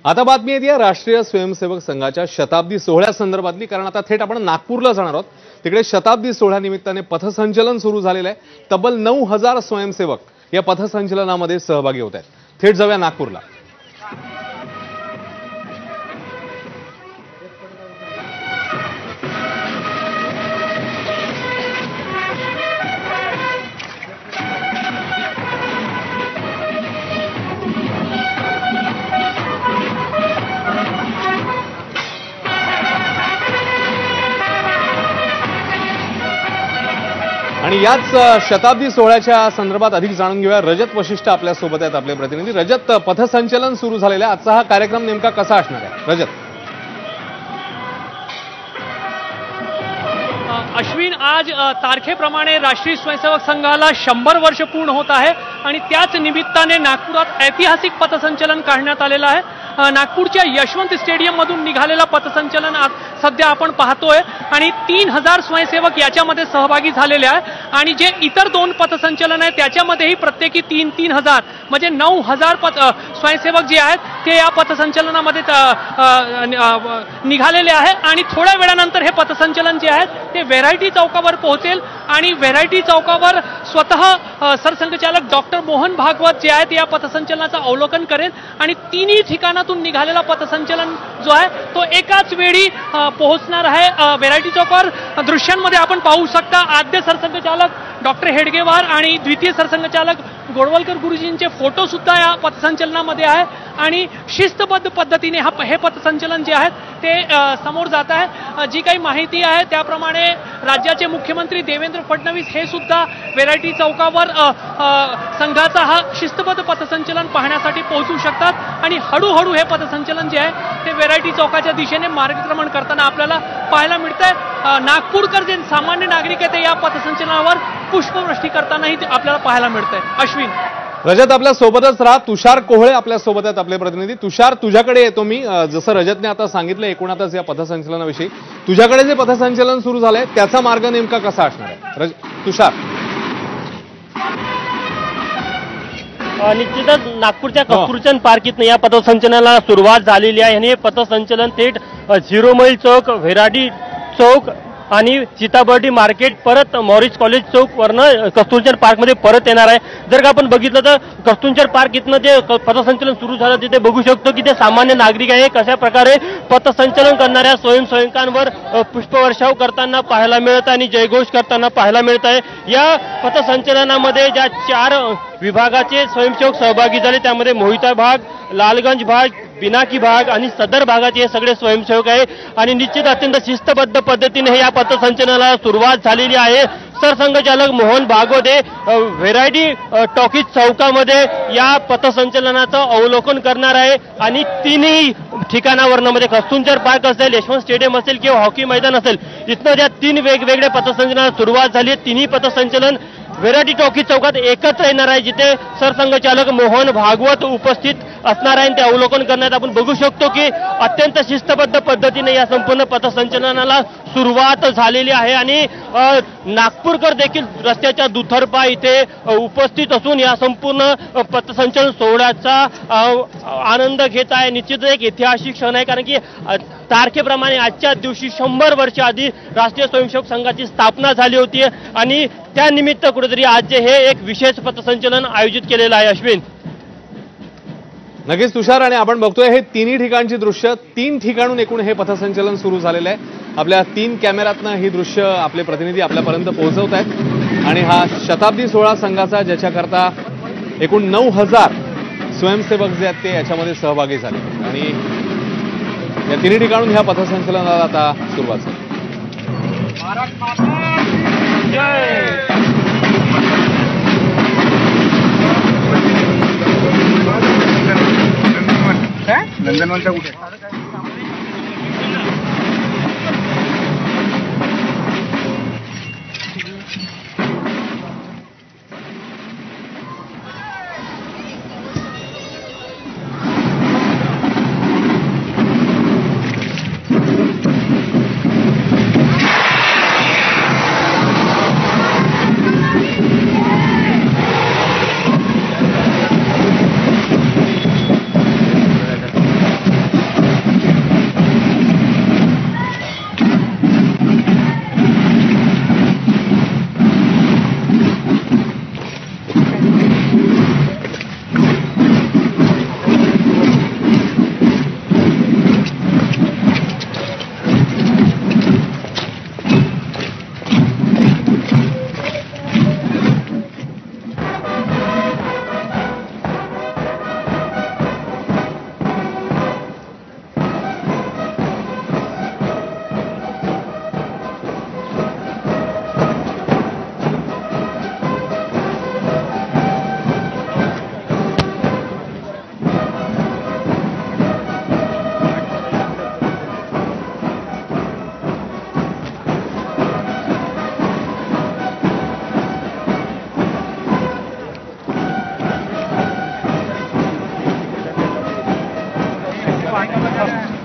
आता बातमी येते राष्ट्रीय स्वयंसेवक संघाच्या शताब्दी सोहळ्यासंदर्भातली, कारण आता थेट आपण नागपूरला जाणार आहोत। तिकडे शताब्दी सोहळ्यानिमित्ताने पथसंचलन सुरू झालेलं आहे। तब्बल 9000 स्वयंसेवक या पथसंचलनामध्ये सहभागी होत आहेत। थेट जाऊया नागपूरला। आणि याच शताब्दी सोहळ्याच्या संदर्भात अधिक जाणून घेऊया। रजत वशिष्ठ आपल्या सोबत आहेत, आपले प्रतिनिधी। रजत, पथसंचलन सुरू झालेलं आहे, आजचा हा कार्यक्रम नेमका कसा असणार आहे? रजत। अश्विन, आज तारखेप्रमाणे राष्ट्रीय स्वयंसेवक संघाला 100 वर्ष पूर्ण होत आहे आणि त्याच निमित्ताने नागपुरात ऐतिहासिक पथसंचलन काढण्यात आलेलं आहे। नागपूरच्या यशवंत स्टेडियम मधून निघालेला पथसंचलन आज सध्या आपण पाहतोय आणि 3000 स्वयंसेवक याच्यामध्ये सहभागी झालेले आहेत आणि जे इतर दोन पथसंचलन आहे त्याच्यामध्येही प्रत्येकी 3000 म्हणजे 9000 स्वयंसेवक जे आहेत ते या पथसंचलनामध्ये निघालेले आहे आणि थोड्या वेळानंतर हे पथसंचलन जे आहे ते व्हेरायटी चौकावर पोहोचेल आणि व्हेरायटी चौकावर स्वतः सरसंघचालक डॉक्टर मोहन भागवत जे आहेत या पथसंचलनाचं अवलोकन करेल आणि तिन्ही ठिकाणातून निघालेला पथसंचलन जो आहे तो एकाच वेळी पोहोचणार आहे व्हेरायटी चौकावर। दृश्यांमध्ये आपण पाहू शकता आद्य सरसंघचालक डॉक्टर हेडगेवार आणि द्वितीय सरसंघचालक गोडवलकर गुरुजींचे फोटो सुद्धा या पथसंचलनामध्ये आहे आणि शिस्तबद्ध पद्धतीने हे पथसंचलन जे आहे ते समोर जात आहे। जी काही माहिती आहे त्याप्रमाणे राज्याचे मुख्यमंत्री देवेंद्र फडणवीस हे सुद्धा व्हेरायटी चौकावर संघाचा हा शिस्तबद्ध पथसंचलन पाहण्यासाठी पोहोचू शकतात आणि हळूहळू हे पथसंचलन जे आहे ते व्हेरायटी चौकाच्या दिशेने मार्गक्रमण करताना आपल्याला पाहायला मिळतंय। नागपूरकर जे सामान्य नागरिक आहेत ते या पथसंचलनावर पुष्पवृष्टी करतानाही आपल्याला पाहायला मिळतंय। अश्विन। रजत, आपल्या सोबतच राहा। तुषार कोहळे आपल्या सोबत आहेत, आपले प्रतिनिधी। तुषार, तुझ्याकडे येतो मी। जसं रजतने आता सांगितलं एकूणातच या पथसंचलनाविषयी, तुझ्याकडे जे पथसंचलन सुरू झालंय त्याचा मार्ग नेमका कसा असणार आहे? तुषार। निश्चितच नागपूरच्या कस्तुरचंद पार्क इथं या पथसंचलनाला सुरुवात झालेली आहे आणि हे पथसंचलन थेट 0 मैल चौक, व्हेरायटी चौक आणि सीताबर्डी मार्केट परत मॉरिस कॉलेज चौक वरनं कस्तुरचंद पार्कमध्ये परत येणार आहे। जर का आपण बघितलं तर कस्तुरचंद पार्क इथनं जे पथसंचलन सुरू झालं तिथे बघू शकतो की ते सामान्य नागरिक आहे कशा प्रकारे पथसंचलन करणाऱ्या स्वयंसेवकांवर पुष्पवर्षाव करताना पाहायला मिळत आहे आणि जयघोष करताना पाहायला मिळत आहे। या पथसंचलनामध्ये ज्या 4 विभागाचे स्वयंसेवक सहभागी झाले त्यामध्ये मोहिता भाग, लालगंज भाग, बिनाकी भाग आणि सदर भागाचे हे सगळे स्वयंसेवक आहे आणि निश्चित अत्यंत शिस्तबद्ध पद्धतीने या पथसंचलनाला सुरुवात झालेली आहे। सरसंघचालक मोहन भागवत हे व्हेरायटी टॉकीज चौकामध्ये या पथसंचलनाचं अवलोकन करणार आहे आणि तिन्ही ठिकाणावरनं म्हणजे कस्तुरचंद पार्क असेल, यशवंत स्टेडियम असेल किंवा हॉकी मैदान असेल, इथनं ज्या 3 वेगवेगळ्या पथसंचलनाला सुरुवात झाली आहे तिन्ही पथसंचलन व्हेरायटी टॉकीज चौकात एकत्र येणार आहे जिथे सरसंघचालक मोहन भागवत उपस्थित असणार आहे। ते अवलोकन करण्यात आपण बघू शकतो की अत्यंत शिस्तबद्ध पद्धतीने या संपूर्ण पथसंचलनाला सुरुवात झालेली आहे आणि नागपूरकर देखील रस्त्याच्या दुतर्फा इथे उपस्थित असून या संपूर्ण पथसंचलन सोहळ्याचा आनंद घेत आहे। निश्चित एक ऐतिहासिक क्षण आहे कारण की तारखेप्रमाणे आजच्या दिवशी 100 वर्ष आधी राष्ट्रीय स्वयंसेवक संघाची स्थापना झाली होती आणि त्यानिमित्त कुठेतरी आज हे एक विशेष पथसंचलन आयोजित केलेलं आहे। अश्विन। नक्कीच तुषार, आणि आपण बघतोय हे तिन्ही ठिकाणची दृश्य, 3 ठिकाणून एकूण हे पथसंचलन सुरू झालेलं आहे। आपल्या 3 कॅमेऱ्यातनं ही दृश्य आपले प्रतिनिधी आपल्यापर्यंत पोहोचवत आहेत आणि हा शताब्दी सोहळा संघाचा ज्याच्याकरता एकूण 9000 स्वयंसेवक जे आहेत ते याच्यामध्ये सहभागी झाले आणि या तिन्ही ठिकाणून ह्या पथसंचलनाला आता सुरुवात झाली। नंदनवनच्या कुठे? धन्यवाद